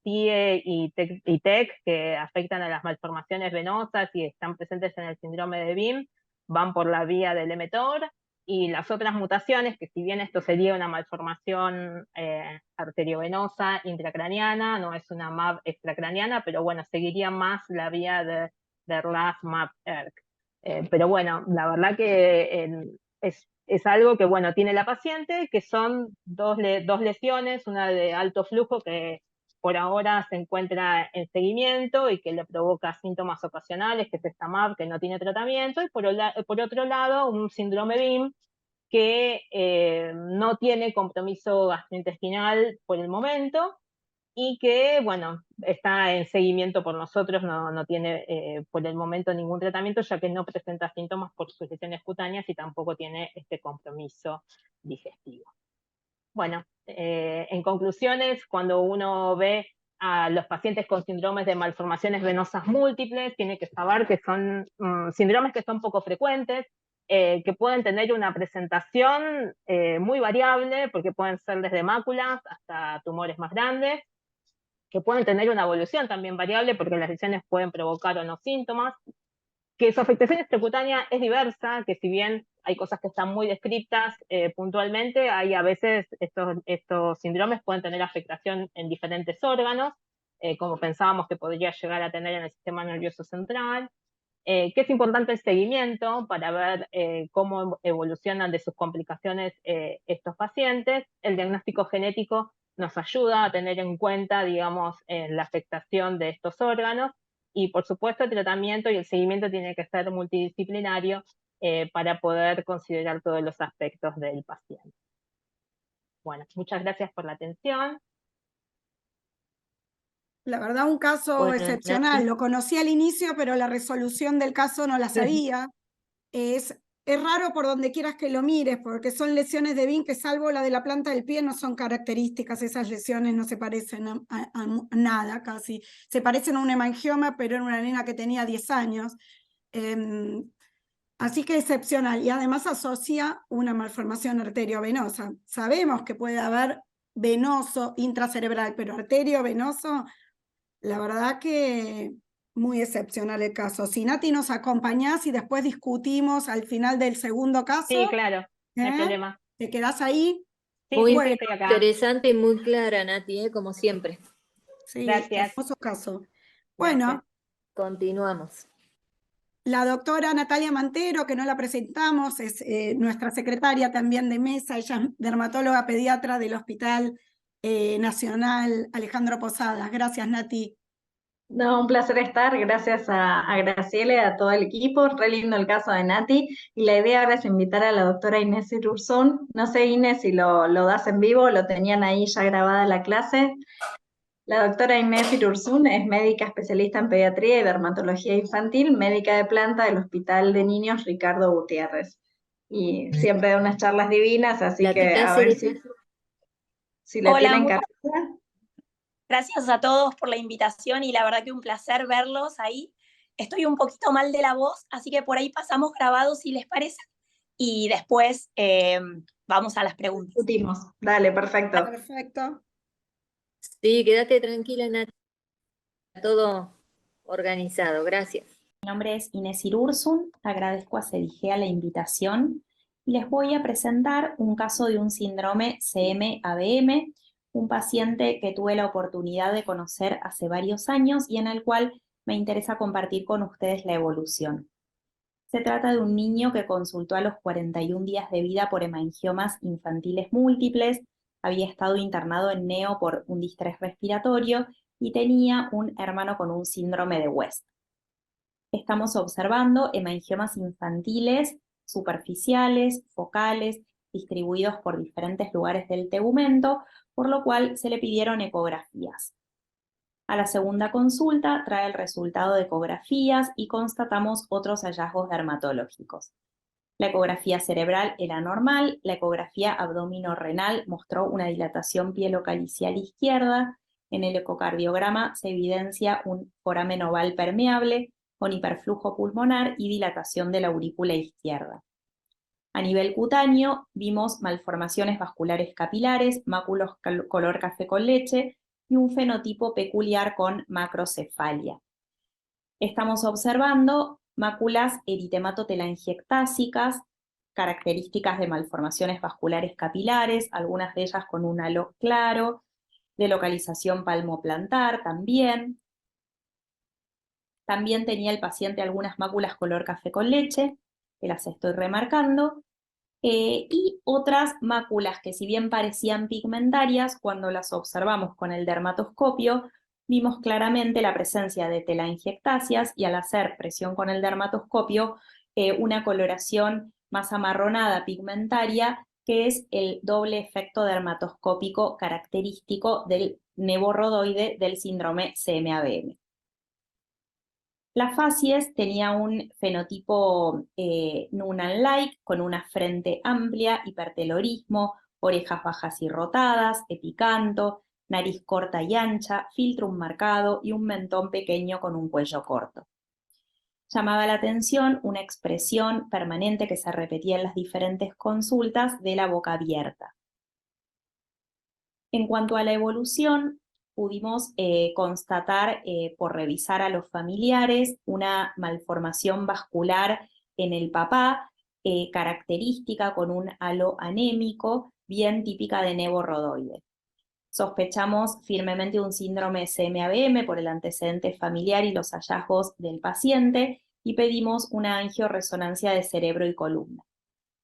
TIE y TEC que afectan a las malformaciones venosas y están presentes en el síndrome de BIM van por la vía del mTOR. Y las otras mutaciones, que si bien esto sería una malformación arteriovenosa intracraniana, no es una MAB extracraniana, pero bueno, seguiría más la vía de RLAS-MAB-ERK. Pero bueno, la verdad que es algo que, bueno, tiene la paciente, que son dos lesiones, una de alto flujo que por ahora se encuentra en seguimiento y que le provoca síntomas ocasionales, que es esta MAB que no tiene tratamiento, y por otro lado, un síndrome BIM que no tiene compromiso gastrointestinal por el momento, y que, bueno, está en seguimiento por nosotros, no tiene por el momento ningún tratamiento, ya que no presenta síntomas por sus lesiones cutáneas y tampoco tiene este compromiso digestivo. Bueno, en conclusiones, cuando uno ve a los pacientes con síndromes de malformaciones venosas múltiples, tiene que saber que son síndromes que son poco frecuentes, que pueden tener una presentación muy variable, porque pueden ser desde máculas hasta tumores más grandes, que pueden tener una evolución también variable, porque las lesiones pueden provocar o no síntomas, que su afectación extracutánea es diversa, que si bien hay cosas que están muy descritas puntualmente, hay a veces estos síndromes pueden tener afectación en diferentes órganos, como pensábamos que podría llegar a tener en el sistema nervioso central, que es importante el seguimiento para ver cómo evolucionan de sus complicaciones estos pacientes. El diagnóstico genético nos ayuda a tener en cuenta, digamos, la afectación de estos órganos, y por supuesto el tratamiento y el seguimiento tiene que ser multidisciplinario para poder considerar todos los aspectos del paciente. Bueno, muchas gracias por la atención. La verdad, un caso Bueno, excepcional. Nati. Lo conocí al inicio, pero la resolución del caso no la sabía. Es raro por donde quieras que lo mires, porque son lesiones de BIN que, salvo la de la planta del pie, no son características. Esas lesiones no se parecen a nada casi. Se parecen a un hemangioma, pero era una nena que tenía 10 años. Así que excepcional. Y además asocia una malformación arteriovenosa. Sabemos que puede haber venoso intracerebral, pero arteriovenoso, la verdad que muy excepcional el caso. Si Nati nos acompañás y después discutimos al final del segundo caso. Sí, claro, no hay problema. ¿Te quedás ahí? Sí, Muy bueno, estoy acá. interesante y muy clara, Nati, como siempre. Sí, Gracias. hermoso caso. Gracias. Bueno, Continuamos. la doctora Natalia Mantero, que no la presentamos, es nuestra secretaria también de mesa. Ella es dermatóloga pediatra del Hospital Nacional Alejandro Posadas. Gracias, Nati. No, un placer estar, gracias a Graciela y a todo el equipo, re lindo el caso de Nati, y la idea ahora es invitar a la doctora Inés Irurzún. No sé, Inés, si lo das en vivo, lo tenían ahí ya grabada la clase. La doctora Inés Irurzún es médica especialista en pediatría y dermatología infantil, médica de planta del Hospital de Niños Ricardo Gutiérrez, y siempre da unas charlas divinas, así La que a clase ver de- si la Hola, tienen muy cargada. gracias a todos por la invitación y la verdad que un placer verlos ahí. Estoy un poquito mal de la voz, así que por ahí pasamos grabados si les parece y después vamos a las preguntas. Discutimos. Dale, perfecto. Perfecto. Sí, quédate tranquila, Nati. Todo organizado, gracias. Mi nombre es Inés Irurzún, agradezco a CEDIGEA la invitación y les voy a presentar un caso de un síndrome CM-ABM, un paciente que tuve la oportunidad de conocer hace varios años y en el cual me interesa compartir con ustedes la evolución. Se trata de un niño que consultó a los 41 días de vida por hemangiomas infantiles múltiples, había estado internado en neo por un distrés respiratorio y tenía un hermano con un síndrome de West. Estamos observando hemangiomas infantiles, superficiales, focales, distribuidos por diferentes lugares del tegumento, por lo cual se le pidieron ecografías. A la segunda consulta trae el resultado de ecografías y constatamos otros hallazgos dermatológicos. La ecografía cerebral era normal, la ecografía abdomino-renal mostró una dilatación pielocalicial izquierda, en el ecocardiograma se evidencia un foramen oval permeable con hiperflujo pulmonar y dilatación de la aurícula izquierda. A nivel cutáneo vimos malformaciones vasculares capilares, máculos color café con leche y un fenotipo peculiar con macrocefalia. Estamos observando máculas eritematotelangiectásicas, características de malformaciones vasculares capilares, algunas de ellas con un halo claro, de localización palmoplantar también. También tenía el paciente algunas máculas color café con leche, que las estoy remarcando, y otras máculas que, si bien parecían pigmentarias, cuando las observamos con el dermatoscopio, vimos claramente la presencia de telangiectasias y, al hacer presión con el dermatoscopio, una coloración más amarronada pigmentaria, que es el doble efecto dermatoscópico característico del nevorrodoide del síndrome CM-ABM. La facies tenía un fenotipo Noonan-like, con una frente amplia, hipertelorismo, orejas bajas y rotadas, epicanto, nariz corta y ancha, filtrum marcado y un mentón pequeño con un cuello corto. Llamaba la atención una expresión permanente que se repetía en las diferentes consultas de la boca abierta. En cuanto a la evolución, pudimos constatar, por revisar a los familiares, una malformación vascular en el papá, característica con un halo anémico, bien típica de nevorrodoide. Sospechamos firmemente un síndrome CM-ABM por el antecedente familiar y los hallazgos del paciente y pedimos una angioresonancia de cerebro y columna.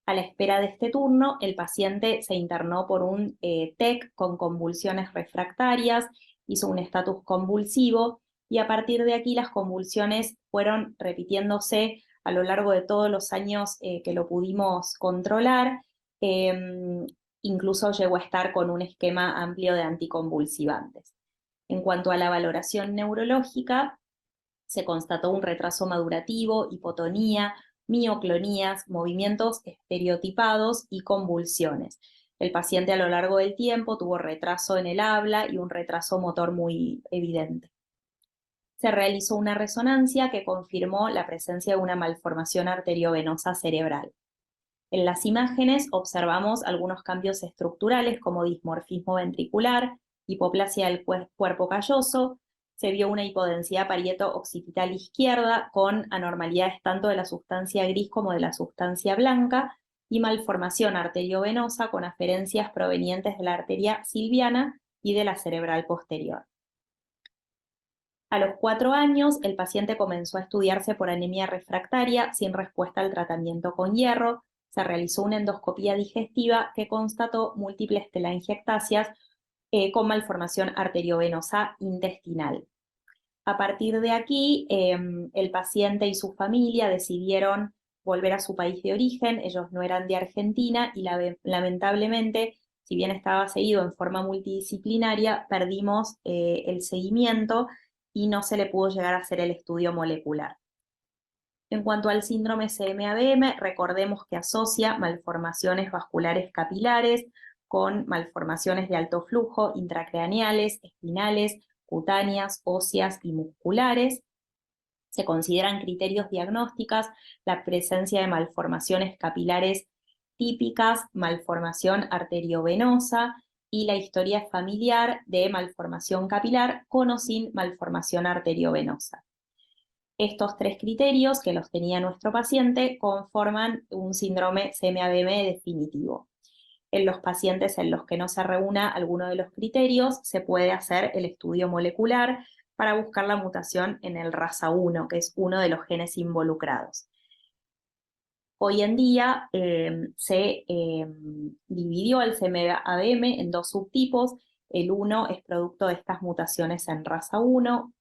A la espera de este turno, el paciente se internó por un TEC con convulsiones refractarias, hizo un estatus convulsivo y a partir de aquí las convulsiones fueron repitiéndose a lo largo de todos los años que lo pudimos controlar. Incluso llegó a estar con un esquema amplio de anticonvulsivantes. En cuanto a la valoración neurológica, se constató un retraso madurativo, hipotonía, mioclonías, movimientos estereotipados y convulsiones. El paciente a lo largo del tiempo tuvo retraso en el habla y un retraso motor muy evidente. Se realizó una resonancia que confirmó la presencia de una malformación arteriovenosa cerebral. En las imágenes observamos algunos cambios estructurales como dismorfismo ventricular, hipoplasia del cuerpo calloso, se vio una hipodensidad parieto-occipital izquierda con anormalidades tanto de la sustancia gris como de la sustancia blanca y malformación arteriovenosa con aferencias provenientes de la arteria silviana y de la cerebral posterior. A los 4 años, el paciente comenzó a estudiarse por anemia refractaria sin respuesta al tratamiento con hierro. Se realizó una endoscopía digestiva que constató múltiples telangiectasias con malformación arteriovenosa intestinal. A partir de aquí, el paciente y su familia decidieron volver a su país de origen. Ellos no eran de Argentina y lamentablemente, si bien estaba seguido en forma multidisciplinaria, perdimos el seguimiento y no se le pudo llegar a hacer el estudio molecular. En cuanto al síndrome CM-ABM, recordemos que asocia malformaciones vasculares capilares con malformaciones de alto flujo, intracraneales, espinales, cutáneas, óseas y musculares. Se consideran criterios diagnósticos la presencia de malformaciones capilares típicas, malformación arteriovenosa y la historia familiar de malformación capilar con o sin malformación arteriovenosa. Estos 3 criterios, que los tenía nuestro paciente, conforman un síndrome CM-ABM definitivo. En los pacientes en los que no se reúna alguno de los criterios, se puede hacer el estudio molecular para buscar la mutación en el RASA1, que es uno de los genes involucrados. Hoy en día se dividió el CM-ABM en 2 subtipos. El 1 es producto de estas mutaciones en RASA1,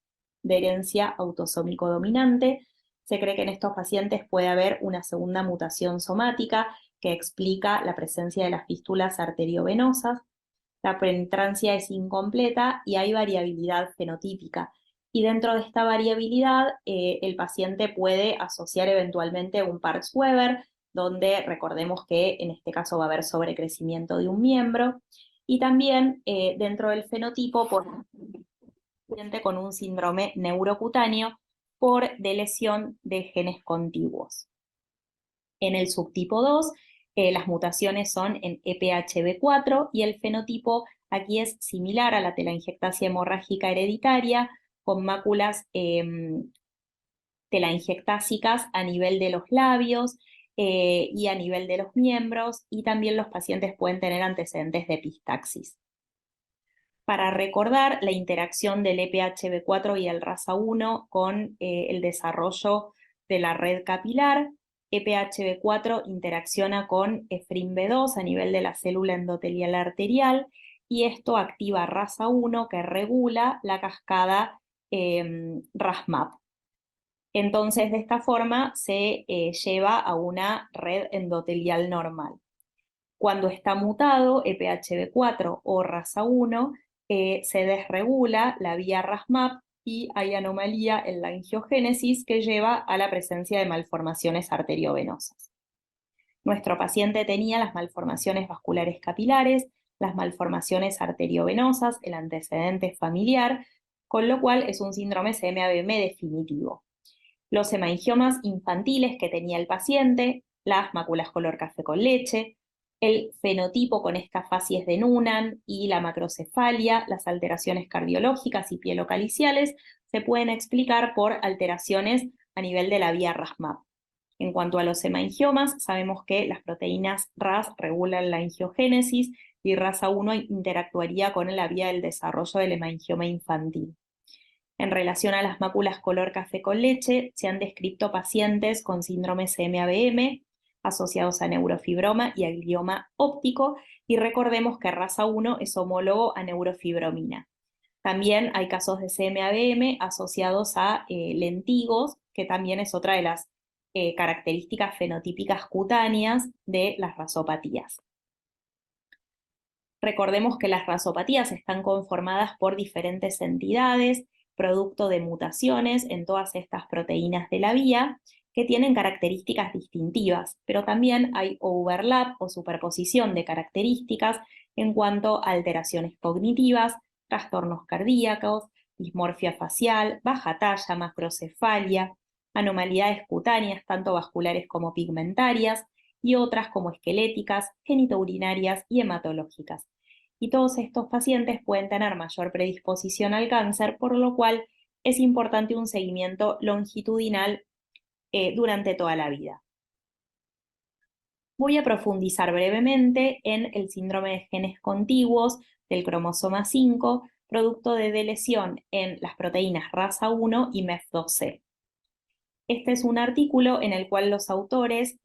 de herencia autosómico dominante. Se cree que en estos pacientes puede haber una segunda mutación somática que explica la presencia de las fístulas arteriovenosas. La penetrancia es incompleta y hay variabilidad fenotípica. Y dentro de esta variabilidad, el paciente puede asociar eventualmente un Parkes-Weber, donde recordemos que en este caso va a haber sobrecrecimiento de un miembro. Y también dentro del fenotipo, con un síndrome neurocutáneo por delesión de genes contiguos. En el subtipo 2, las mutaciones son en EPHB4 y el fenotipo aquí es similar a la telangiectasia hemorrágica hereditaria, con máculas telangiectásicas a nivel de los labios y a nivel de los miembros, y también los pacientes pueden tener antecedentes de epistaxis. Para recordar la interacción del EPHB4 y el RASA1 con el desarrollo de la red capilar, EPHB4 interacciona con EphrinB2 a nivel de la célula endotelial arterial y esto activa RASA1 que regula la cascada RASMAP. Entonces, de esta forma se lleva a una red endotelial normal. Cuando está mutado EPHB4 o RASA1, se desregula la vía RAS-MAP y hay anomalía en la angiogénesis que lleva a la presencia de malformaciones arteriovenosas. Nuestro paciente tenía las malformaciones vasculares capilares, las malformaciones arteriovenosas, el antecedente familiar, con lo cual es un síndrome CM-AVM definitivo. Los hemangiomas infantiles que tenía el paciente, las máculas color café con leche, el fenotipo con estas facies de Noonan y la macrocefalia, las alteraciones cardiológicas y pielocaliciales, se pueden explicar por alteraciones a nivel de la vía RAS-MAP. En cuanto a los hemangiomas, sabemos que las proteínas RAS regulan la angiogénesis y RAS-A1 interactuaría con la vía del desarrollo del hemangioma infantil. En relación a las máculas color café con leche, se han descrito pacientes con síndrome CM-AVM asociados a neurofibroma y a glioma óptico, y recordemos que RAS-A1 es homólogo a neurofibromina. También hay casos de CM-AVM asociados a lentigos, que también es otra de las características fenotípicas cutáneas de las rasopatías. Recordemos que las rasopatías están conformadas por diferentes entidades, producto de mutaciones en todas estas proteínas de la vía, que tienen características distintivas, pero también hay overlap o superposición de características en cuanto a alteraciones cognitivas, trastornos cardíacos, dismorfia facial, baja talla, macrocefalia, anomalías cutáneas, tanto vasculares como pigmentarias, y otras como esqueléticas, genitourinarias y hematológicas. Y todos estos pacientes pueden tener mayor predisposición al cáncer, por lo cual es importante un seguimiento longitudinal durante toda la vida. Voy a profundizar brevemente en el síndrome de genes contiguos del cromosoma 5, producto de delesión en las proteínas RAS-A1 y MEF2C. Este es un artículo en el cual los autores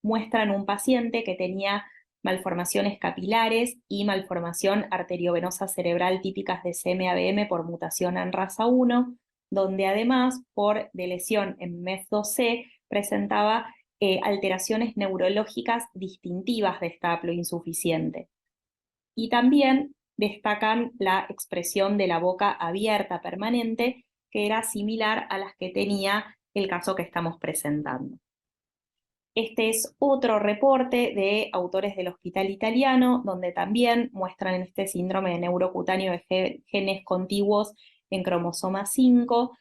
muestran un paciente que tenía malformaciones capilares y malformación arteriovenosa cerebral típicas de CM-AVM por mutación en RAS-A1, donde además por delesión en MEF2C presentaba alteraciones neurológicas distintivas de esta haploinsuficiente. Y también destacan la expresión de la boca abierta permanente, que era similar a las que tenía el caso que estamos presentando. Este es otro reporte de autores del Hospital Italiano, donde también muestran este síndrome de neurocutáneo de genes contiguos en cromosoma 5,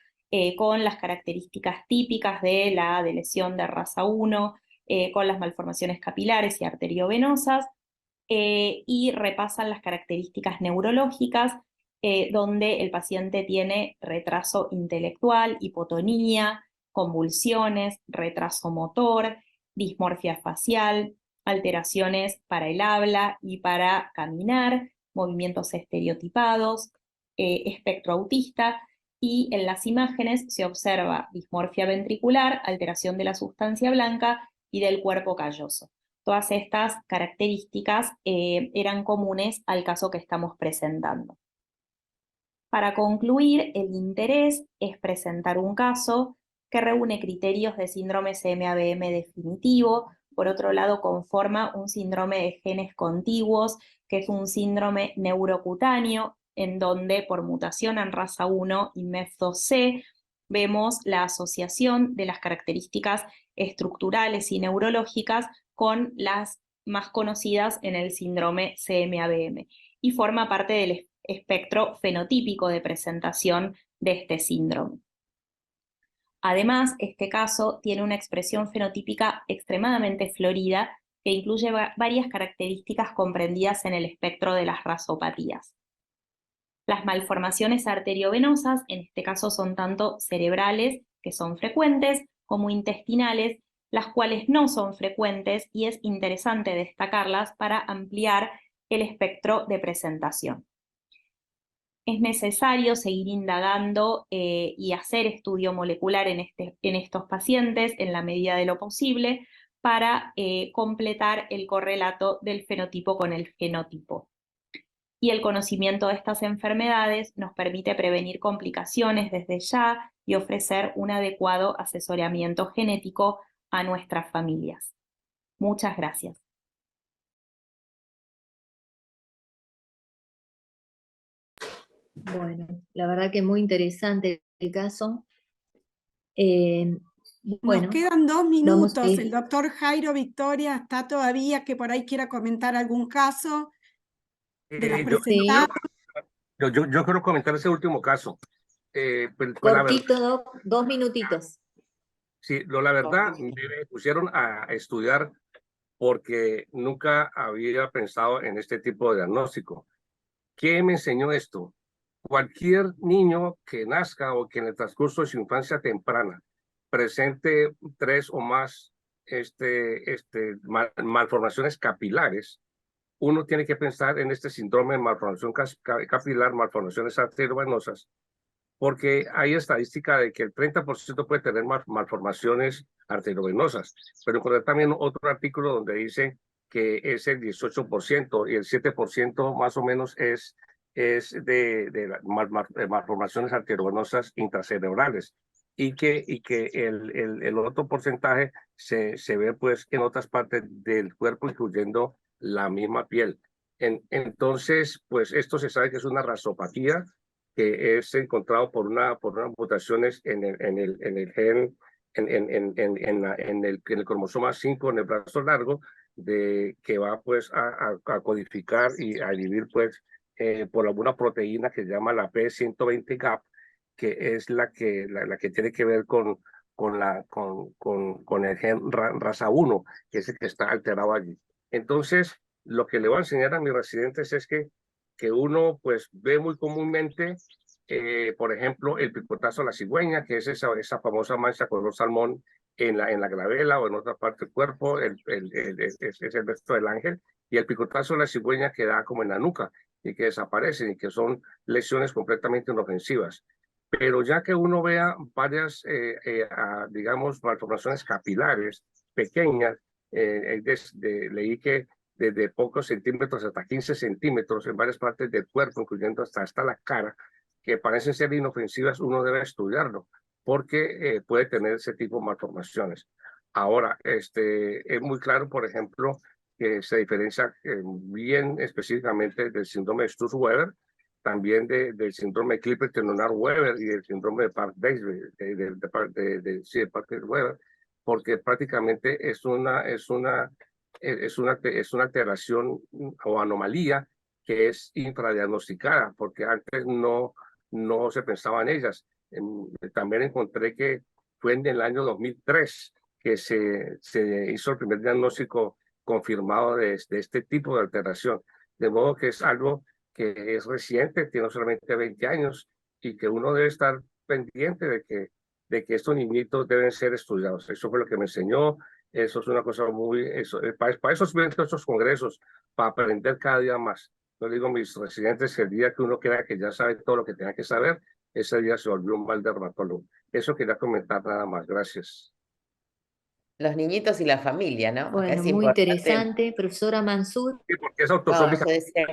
con las características típicas de la delesión de RAS-A1, con las malformaciones capilares y arteriovenosas, y repasan las características neurológicas, donde el paciente tiene retraso intelectual, hipotonía, convulsiones, retraso motor, dismorfia facial, alteraciones para el habla y para caminar, movimientos estereotipados, espectro autista, y en las imágenes se observa dismorfia ventricular, alteración de la sustancia blanca y del cuerpo calloso. Todas estas características eran comunes al caso que estamos presentando. Para concluir, el interés es presentar un caso que reúne criterios de síndrome CM-AVM definitivo. Por otro lado, conforma un síndrome de genes contiguos, que es un síndrome neurocutáneo, en donde por mutación en RAS-A1 y MEF2C vemos la asociación de las características estructurales y neurológicas con las más conocidas en el síndrome CM-AVM, y forma parte del espectro fenotípico de presentación de este síndrome. Además, este caso tiene una expresión fenotípica extremadamente florida que incluye varias características comprendidas en el espectro de las rasopatías. Las malformaciones arteriovenosas, en este caso, son tanto cerebrales, que son frecuentes, como intestinales, las cuales no son frecuentes, y es interesante destacarlas para ampliar el espectro de presentación. Es necesario seguir indagando y hacer estudio molecular en estos pacientes en la medida de lo posible para completar el correlato del fenotipo con el genotipo. Y el conocimiento de estas enfermedades nos permite prevenir complicaciones desde ya y ofrecer un adecuado asesoramiento genético a nuestras familias. Muchas gracias. Bueno, la verdad que muy interesante el caso. Nos Bueno, quedan 2 vamos a minutos. ir. El doctor Jairo Victoria está todavía, que por ahí quiera comentar algún caso de los Yo, presentados. yo quiero comentar ese último caso. Pues la verdad, Cortito, Doc, 2 minutitos. sí, la verdad, me pusieron a estudiar porque nunca había pensado en este tipo de diagnóstico. ¿Qué me enseñó esto? Cualquier niño que nazca o que en el transcurso de su infancia temprana presente 3 o más malformaciones capilares, uno tiene que pensar en este síndrome de malformación capilar, malformaciones arteriovenosas, porque hay estadística de que el 30% puede tener malformaciones arteriovenosas, pero encontré también otro artículo donde dice que es el 18% y el 7% más o menos es de malformaciones arteriovenosas intracerebrales y que el otro porcentaje se ve pues en otras partes del cuerpo, incluyendo la misma piel. Entonces, pues esto se sabe que es una razopatía que es encontrado por unas mutaciones en el gen, en el cromosoma 5 en el brazo largo, que va pues a codificar y a dividir pues por alguna proteína que se llama la P120GAP, que es la que tiene que ver con el gen RASA1, que es el que está alterado allí. Entonces, lo que le voy a enseñar a mis residentes es que uno pues ve muy comúnmente, por ejemplo, el picotazo a la cigüeña, que es esa famosa mancha color salmón en la glabela o en otra parte del cuerpo, es el resto del ángel, y el picotazo a la cigüeña que da como en la nuca y que desaparecen y que son lesiones completamente inofensivas. Pero ya que uno vea varias, digamos, malformaciones capilares pequeñas, leí que desde pocos centímetros hasta 15 centímetros en varias partes del cuerpo, incluyendo hasta la cara, que parecen ser inofensivas, uno debe estudiarlo, porque puede tener ese tipo de malformaciones. Ahora, es muy claro, por ejemplo, que se diferencia bien específicamente del síndrome de Stuss-Weber, también del síndrome de Klippel-Trenaunay-Weber y del síndrome de Park-Weber, de Park-Weber, porque prácticamente es una alteración o anomalía que es infradiagnosticada, porque antes no se pensaba en ellas. También encontré que fue en el año 2003 que se hizo el primer diagnóstico confirmado de este tipo de alteración. De modo que es algo que es reciente, tiene solamente 20 años, y que uno debe estar pendiente de que estos niñitos deben ser estudiados. Eso fue lo que me enseñó. Eso es una cosa para eso ven todos estos congresos, para aprender cada día más. Yo digo a mis residentes que el día que uno crea que ya sabe todo lo que tenga que saber, ese día se volvió un mal dermatólogo. Eso quería comentar nada más. Gracias. Los niñitos y la familia, ¿no? Acá Bueno, es muy importante. interesante, profesora Mansur. Sí, porque es No, autosómica. yo decía,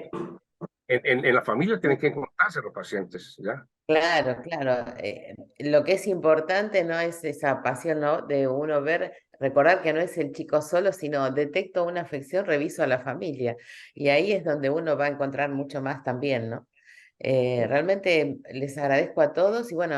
En la familia tienen que encontrarse los pacientes, ¿ya? claro, claro. Lo que es importante no es esa pasión, ¿no? De uno ver, recordar que no es el chico solo, sino detecto una afección, reviso a la familia. Y ahí es donde uno va a encontrar mucho más también, ¿no? Realmente les agradezco a todos y bueno,